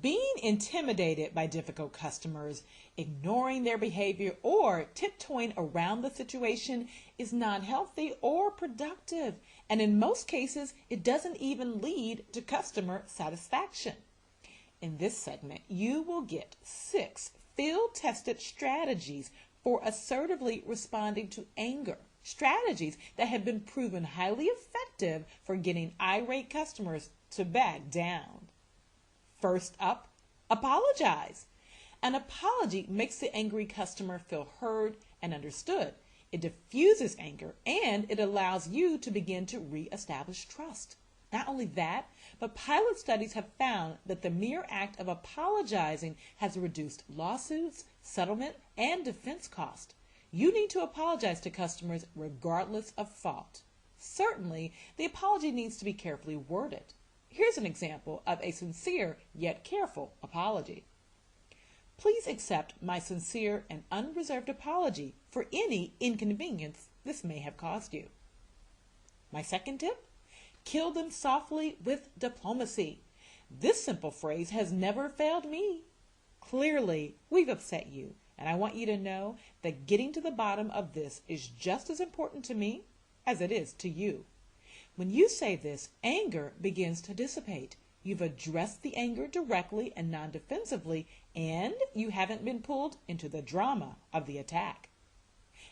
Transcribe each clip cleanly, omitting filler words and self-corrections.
Being intimidated by difficult customers, ignoring their behavior, or tiptoeing around the situation is not healthy or productive. And in most cases, it doesn't even lead to customer satisfaction. In this segment, you will get 6 field-tested strategies for assertively responding to anger. Strategies that have been proven highly effective for getting irate customers to back down. First up, apologize. An apology makes the angry customer feel heard and understood. It diffuses anger and it allows you to begin to reestablish trust. Not only that, but pilot studies have found that the mere act of apologizing has reduced lawsuits, settlement, and defense costs. You need to apologize to customers regardless of fault. Certainly, the apology needs to be carefully worded. Here's an example of a sincere yet careful apology. Please accept my sincere and unreserved apology for any inconvenience this may have caused you. My second tip? Kill them softly with diplomacy. This simple phrase has never failed me. Clearly, we've upset you, and I want you to know that getting to the bottom of this is just as important to me as it is to you. When you say this, anger begins to dissipate. You've addressed the anger directly and non-defensively, and you haven't been pulled into the drama of the attack.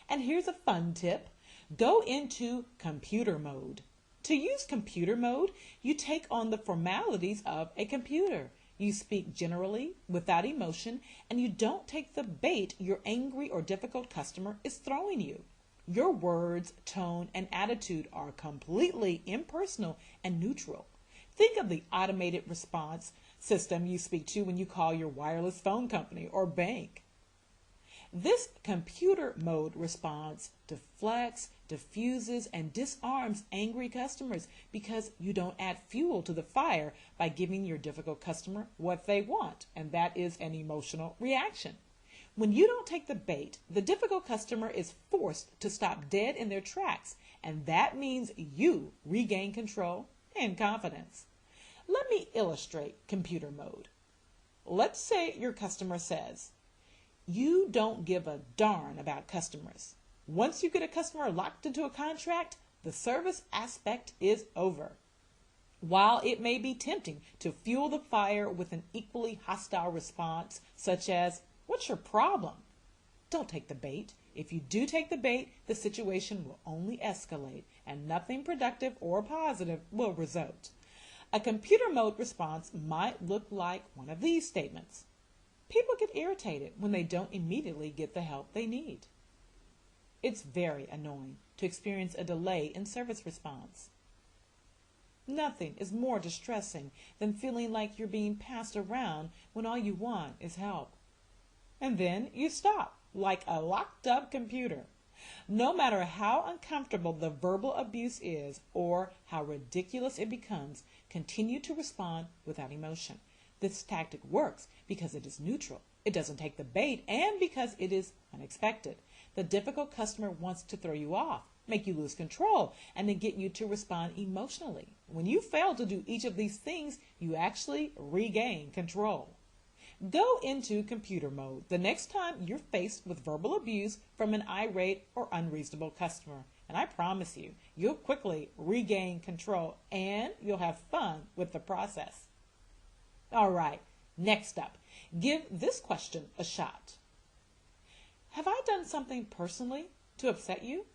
And here's a fun tip. Go into computer mode. To use computer mode, you take on the formalities of a computer. You speak generally, without emotion, and you don't take the bait your angry or difficult customer is throwing you. Your words, tone, and attitude are completely impersonal and neutral. Think of the automated response system you speak to when you call your wireless phone company or bank. This computer mode response deflects, diffuses, and disarms angry customers because you don't add fuel to the fire by giving your difficult customer what they want, and that is an emotional reaction. When you don't take the bait, the difficult customer is forced to stop dead in their tracks, and that means you regain control and confidence. Let me illustrate computer mode. Let's say your customer says, "You don't give a darn about customers." Once you get a customer locked into a contract, the service aspect is over. While it may be tempting to fuel the fire with an equally hostile response, such as, "What's your problem?" Don't take the bait. If you do take the bait, the situation will only escalate and nothing productive or positive will result. A computer mode response might look like one of these statements. People get irritated when they don't immediately get the help they need. It's very annoying to experience a delay in service response. Nothing is more distressing than feeling like you're being passed around when all you want is help. And then you stop, like a locked up computer. No matter how uncomfortable the verbal abuse is or how ridiculous it becomes, continue to respond without emotion. This tactic works because it is neutral, it doesn't take the bait, and because it is unexpected. The difficult customer wants to throw you off, make you lose control, and then get you to respond emotionally. When you fail to do each of these things, you actually regain control. Go into computer mode the next time you're faced with verbal abuse from an irate or unreasonable customer. And I promise you, you'll quickly regain control and you'll have fun with the process. All right, next up, give this question a shot. Have I done something personally to upset you?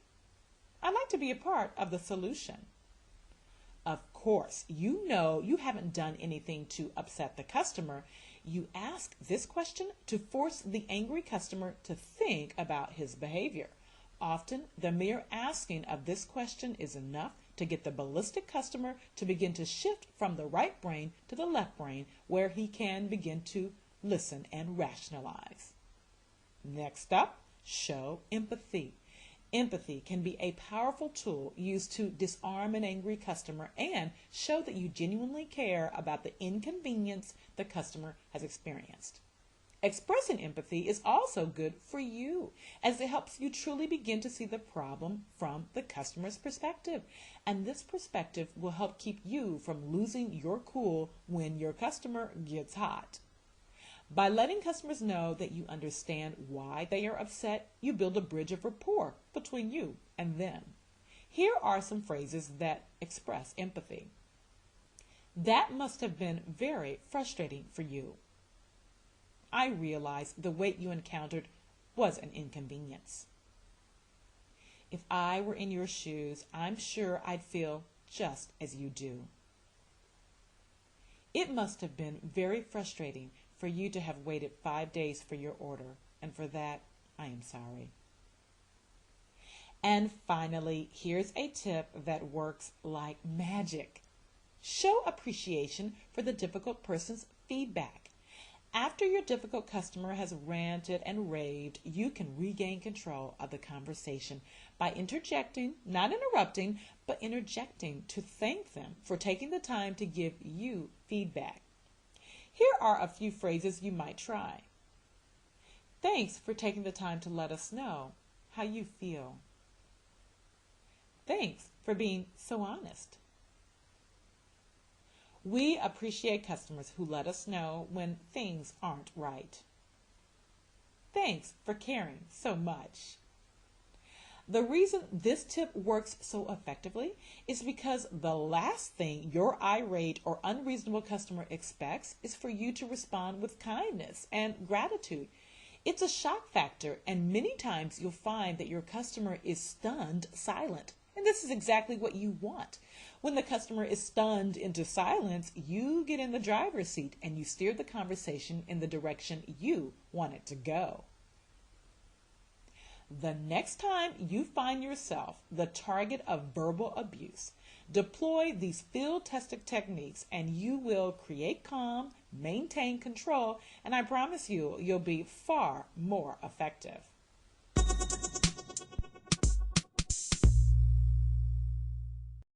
I'd like to be a part of the solution. Of course, you know you haven't done anything to upset the customer. You ask this question to force the angry customer to think about his behavior. Often, the mere asking of this question is enough to get the ballistic customer to begin to shift from the right brain to the left brain, where he can begin to listen and rationalize. Next up, show empathy. Empathy can be a powerful tool used to disarm an angry customer and show that you genuinely care about the inconvenience the customer has experienced. Expressing empathy is also good for you, as it helps you truly begin to see the problem from the customer's perspective. And this perspective will help keep you from losing your cool when your customer gets hot. By letting customers know that you understand why they are upset, you build a bridge of rapport between you and them. Here are some phrases that express empathy. That must have been very frustrating for you. I realize the wait you encountered was an inconvenience. If I were in your shoes, I'm sure I'd feel just as you do. It must have been very frustrating for you to have waited 5 days for your order, and for that, I am sorry. And finally, here's a tip that works like magic. Show appreciation for the difficult person's feedback. After your difficult customer has ranted and raved, you can regain control of the conversation by interjecting, not interrupting, but interjecting to thank them for taking the time to give you feedback. Here are a few phrases you might try. Thanks for taking the time to let us know how you feel. Thanks for being so honest. We appreciate customers who let us know when things aren't right. Thanks for caring so much. The reason this tip works so effectively is because the last thing your irate or unreasonable customer expects is for you to respond with kindness and gratitude. It's a shock factor, and many times you'll find that your customer is stunned silent. And this is exactly what you want. When the customer is stunned into silence, you get in the driver's seat and you steer the conversation in the direction you want it to go. The next time you find yourself the target of verbal abuse, deploy these field-tested techniques and you will create calm, maintain control, and I promise you, you'll be far more effective.